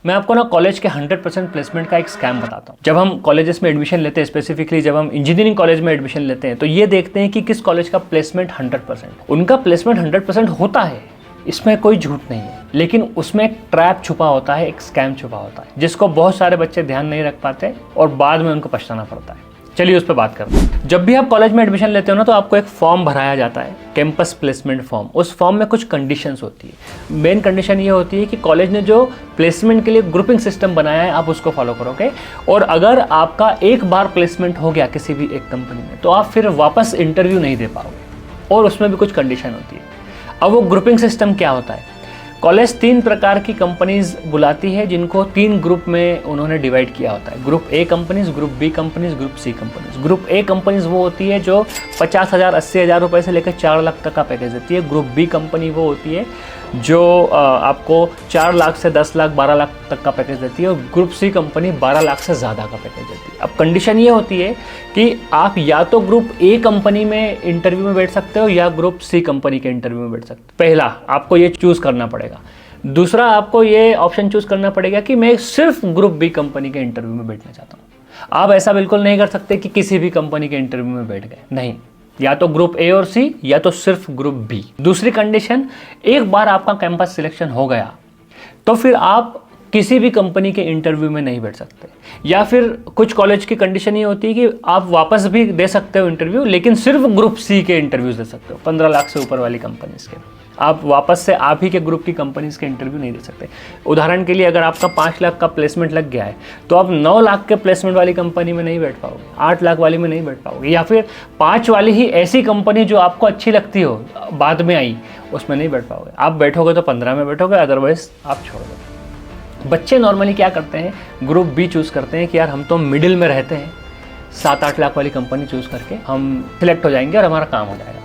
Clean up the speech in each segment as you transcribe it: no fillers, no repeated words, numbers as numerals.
मैं आपको ना कॉलेज के 100% प्लेसमेंट का एक स्कैम बताता हूँ। जब हम कॉलेजेस में एडमिशन लेते हैं, स्पेसिफिकली जब हम इंजीनियरिंग कॉलेज में एडमिशन लेते हैं, तो ये देखते हैं कि किस कॉलेज का प्लेसमेंट 100%। उनका प्लेसमेंट 100% होता है, इसमें कोई झूठ नहीं है, लेकिन उसमें एक ट्रैप छुपा होता है, एक स्कैम छुपा होता है, जिसको बहुत सारे बच्चे ध्यान नहीं रख पाते और बाद में उनको पछताना पड़ता है। चलिए उस पर बात करते हैं। जब भी आप कॉलेज में एडमिशन लेते हो ना, तो आपको एक फॉर्म भराया जाता है, कैंपस प्लेसमेंट फॉर्म। उस फॉर्म में कुछ कंडीशंस होती है। मेन कंडीशन ये होती है कि कॉलेज ने जो प्लेसमेंट के लिए ग्रुपिंग सिस्टम बनाया है, आप उसको फॉलो करोगे। और अगर आपका एक बार प्लेसमेंट हो गया किसी भी एक कंपनी में, तो आप फिर वापस इंटरव्यू नहीं दे पाओगे, और उसमें भी कुछ कंडीशन होती है। अब वो ग्रुपिंग सिस्टम क्या होता है? कॉलेज 3 प्रकार की कंपनीज बुलाती है, जिनको 3 ग्रुप में उन्होंने डिवाइड किया होता है। Group A companies, group B companies, group C companies. Group A companies वो होती है जो 50,000 80,000 रुपये से लेकर 4 लाख तक का पैकेज देती है। ग्रुप बी कंपनी वो होती है जो आपको 4 लाख से 10 लाख 12 लाख तक का पैकेज देती है। और ग्रुप सी कंपनी 12 लाख से ज़्यादा का पैकेज देती है। अब कंडीशन ये होती है कि आप या तो ग्रुप ए कंपनी में इंटरव्यू में बैठ सकते हो या ग्रुप सी कंपनी के इंटरव्यू में बैठ सकते हो। पहला आपको ये चूज़ करना पड़ेगा। दूसरा आपको ये ऑप्शन चूज़ करना पड़ेगा कि मैं सिर्फ ग्रुप बी कंपनी के इंटरव्यू में बैठना चाहता हूँ। आप ऐसा बिल्कुल नहीं कर सकते कि किसी भी कंपनी के इंटरव्यू में बैठ गए, नहीं, या तो ग्रुप ए और सी या तो सिर्फ ग्रुप बी। दूसरी कंडीशन, एक बार आपका कैंपस सिलेक्शन हो गया तो फिर आप किसी भी कंपनी के इंटरव्यू में नहीं बैठ सकते। या फिर कुछ कॉलेज की कंडीशन ये होती है कि आप वापस भी दे सकते हो इंटरव्यू, लेकिन सिर्फ ग्रुप सी के इंटरव्यूज दे सकते हो। 15 लाख से ऊपर वाली कंपनीज के आप वापस से आप ही के ग्रुप की कंपनीज के इंटरव्यू नहीं दे सकते। उदाहरण के लिए, अगर आपका 5 लाख का प्लेसमेंट लग गया है, तो आप 9 लाख के प्लेसमेंट वाली कंपनी में नहीं बैठ पाओगे, 8 लाख वाली में नहीं बैठ पाओगे, या फिर 5 वाली ही ऐसी कंपनी जो आपको अच्छी लगती हो बाद में आई, उसमें नहीं बैठ पाओगे। आप बैठोगे तो 15 में बैठोगे, अदरवाइज आप छोड़ दो। बच्चे नॉर्मली क्या करते हैं, ग्रुप बी चूज़ करते हैं कि यार हम तो मिडिल में रहते हैं, 7-8 लाख वाली कंपनी चूज़ करके हम सिलेक्ट हो जाएंगे और हमारा काम हो जाएगा।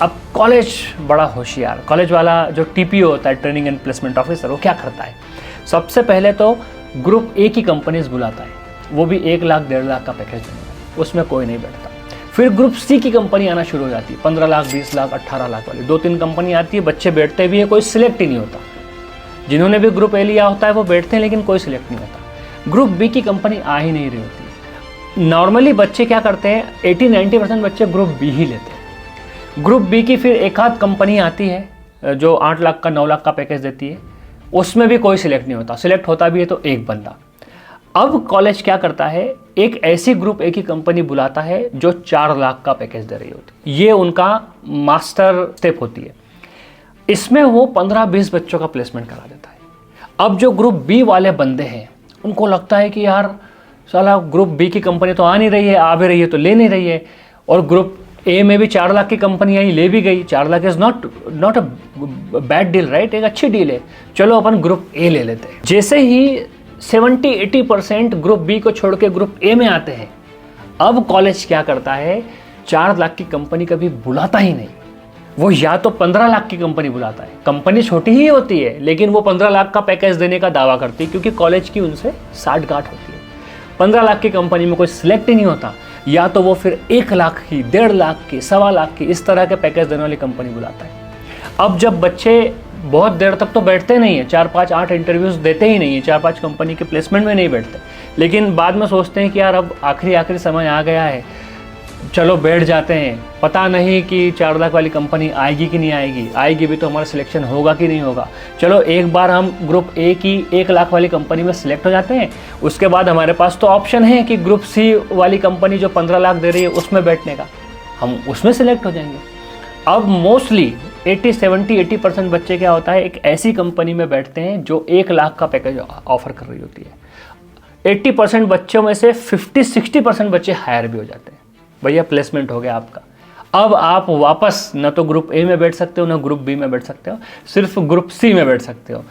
अब कॉलेज बड़ा होशियार, कॉलेज वाला जो टीपीओ होता है, ट्रेनिंग एंड प्लेसमेंट ऑफिसर, वो क्या करता है, सबसे पहले तो ग्रुप ए की कंपनीज बुलाता है, वो भी 1 लाख 1.5 लाख का पैकेज देंगे, उसमें कोई नहीं बैठता। फिर ग्रुप सी की कंपनी आना शुरू हो जाती है, 15 लाख 20 लाख 18 लाख वाली 2-3 कंपनी आती है, बच्चे बैठते भी है, कोई सिलेक्ट ही नहीं होता। जिन्होंने भी ग्रुप ए लिया होता है वो बैठते हैं, लेकिन कोई सिलेक्ट नहीं होता। ग्रुप बी की कंपनी आ ही नहीं रही होती। नॉर्मली बच्चे क्या करते हैं, 80-90% बच्चे ग्रुप बी ही लेते हैं। ग्रुप बी की फिर एक आध कंपनी आती है जो 8 लाख का 9 लाख का पैकेज देती है, उसमें भी कोई सिलेक्ट नहीं होता। सिलेक्ट होता भी है तो एक बंदा। अब कॉलेज क्या करता है, एक ऐसी ग्रुप ए की कंपनी बुलाता है जो 4 लाख का पैकेज दे रही होती है। ये उनका मास्टर स्टेप होती है। इसमें वो 15-20 बच्चों का प्लेसमेंट करा देता है। अब जो ग्रुप बी वाले बंदे हैं, उनको लगता है कि यार साला ग्रुप बी की कंपनी तो आ नहीं रही है, आ भी रही है तो ले नहीं रही है, और ग्रुप ए में भी 4 लाख की कंपनी आई, ले भी गई। 4 lakh is not a bad deal, right, एक अच्छी डील है, चलो अपन ग्रुप ए ले लेते हैं। जैसे ही 70-80% ग्रुप बी को छोड़ के ग्रुप ए में आते हैं, अब कॉलेज क्या करता है, 4 लाख की कंपनी कभी बुलाता ही नहीं, वो या तो 15 लाख की कंपनी बुलाता है। कंपनी छोटी ही होती है, लेकिन वो 15 लाख का पैकेज देने का दावा करती है, क्योंकि कॉलेज की उनसे साठगांठ होती है। 15 लाख की कंपनी में कोई सिलेक्ट ही नहीं होता, या तो वो फिर 1 लाख की, 1.5 लाख की, 1.25 लाख की, इस तरह के पैकेज देने वाली कंपनी बुलाता है। अब जब बच्चे बहुत देर तक तो बैठते नहीं है, 4-5-8 इंटरव्यूज़ देते ही नहीं है, 4-5 कंपनी के प्लेसमेंट में नहीं बैठते, लेकिन बाद में सोचते हैं कि यार अब आखिरी समय आ गया है, चलो बैठ जाते हैं। पता नहीं कि 4 लाख वाली कंपनी आएगी कि नहीं आएगी, आएगी भी तो हमारा सिलेक्शन होगा कि नहीं होगा। चलो एक बार हम ग्रुप ए की 1 लाख वाली कंपनी में सिलेक्ट हो जाते हैं, उसके बाद हमारे पास तो ऑप्शन है कि ग्रुप सी वाली कंपनी जो 15 लाख दे रही है उसमें बैठने का, हम उसमें सिलेक्ट हो जाएंगे। अब मोस्टली 80-70-80% बच्चे क्या होता है, एक ऐसी कंपनी में बैठते हैं जो 1 लाख का पैकेज ऑफर कर रही होती है। 80% बच्चों में से 50-60% बच्चे हायर भी हो जाते हैं। भैया प्लेसमेंट हो गया आपका, अब आप वापस न तो ग्रुप ए में बैठ सकते हो, न ग्रुप बी में बैठ सकते हो, सिर्फ ग्रुप सी में बैठ सकते हो।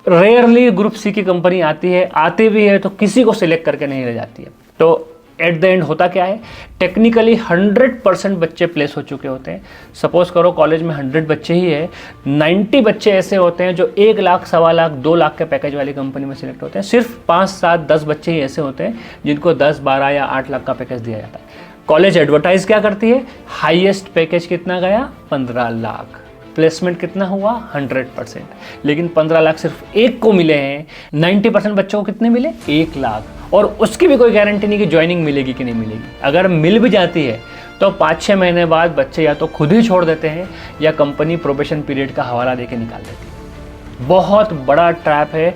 रेयरली ग्रुप सी की कंपनी आती है, आती भी है तो किसी को सिलेक्ट करके नहीं ले जाती है। तो एट द एंड होता क्या है, टेक्निकली 100% बच्चे प्लेस हो चुके होते हैं। सपोज करो कॉलेज में 100 बच्चे ही है, 90 बच्चे ऐसे होते हैं जो 1 लाख 1.25 लाख 2 लाख के पैकेज वाली कंपनी में सिलेक्ट होते हैं। सिर्फ 5-7-10 बच्चे ही ऐसे होते हैं जिनको 10-12 या 8 लाख का पैकेज दिया जाता है। कॉलेज एडवर्टाइज क्या करती है, हाईएस्ट पैकेज कितना गया, 15 लाख। प्लेसमेंट कितना हुआ 100%। लेकिन 15 लाख सिर्फ एक को मिले हैं, 90% बच्चों को कितने मिले 1 लाख, और उसकी भी कोई गारंटी नहीं कि ज्वाइनिंग मिलेगी कि नहीं मिलेगी। अगर मिल भी जाती है तो 5-6 महीने बाद बच्चे या तो खुद ही छोड़ देते हैं या कंपनी प्रोबेशन पीरियड का हवाला देके निकाल देती है। बहुत बड़ा ट्रैप है,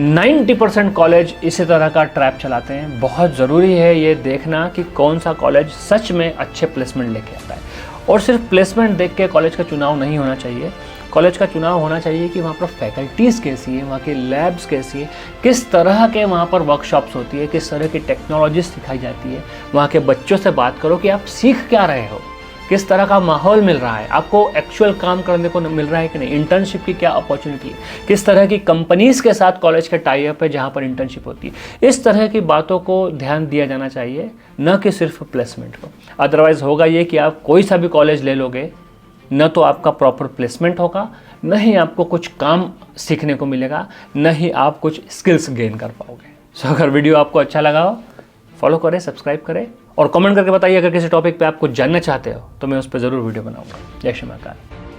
90% कॉलेज इसी तरह का ट्रैप चलाते हैं। बहुत ज़रूरी है ये देखना कि कौन सा कॉलेज सच में अच्छे प्लेसमेंट लेके आता है। और सिर्फ प्लेसमेंट देख के कॉलेज का चुनाव नहीं होना चाहिए, कॉलेज का चुनाव होना चाहिए कि वहाँ पर फैकल्टीज़ कैसी है, वहाँ की लैब्स कैसी है, किस तरह के वहाँ पर वर्कशॉप्स होती है, किस तरह की टेक्नोलॉजी सिखाई जाती है। वहाँ के बच्चों से बात करो कि आप सीख क्या रहे हो, किस तरह का माहौल मिल रहा है, आपको एक्चुअल काम करने को मिल रहा है कि नहीं, इंटर्नशिप की क्या अपॉर्चुनिटी है, किस तरह की कंपनीज़ के साथ कॉलेज का टाई अप है जहाँ पर इंटर्नशिप होती है। इस तरह की बातों को ध्यान दिया जाना चाहिए, न कि सिर्फ प्लेसमेंट को। अदरवाइज़ होगा ये कि आप कोई सा भी कॉलेज ले लोगे, न तो आपका प्रॉपर प्लेसमेंट होगा, न ही आपको कुछ काम सीखने को मिलेगा, न ही आप कुछ स्किल्स गेन कर पाओगे। सो अगर वीडियो आपको अच्छा लगा हो, फॉलो करें, सब्सक्राइब करें और कमेंट करके बताइए अगर किसी टॉपिक पे आप कुछ जानना चाहते हो तो मैं उस पर ज़रूर वीडियो बनाऊंगा। जय श्री महाकाल।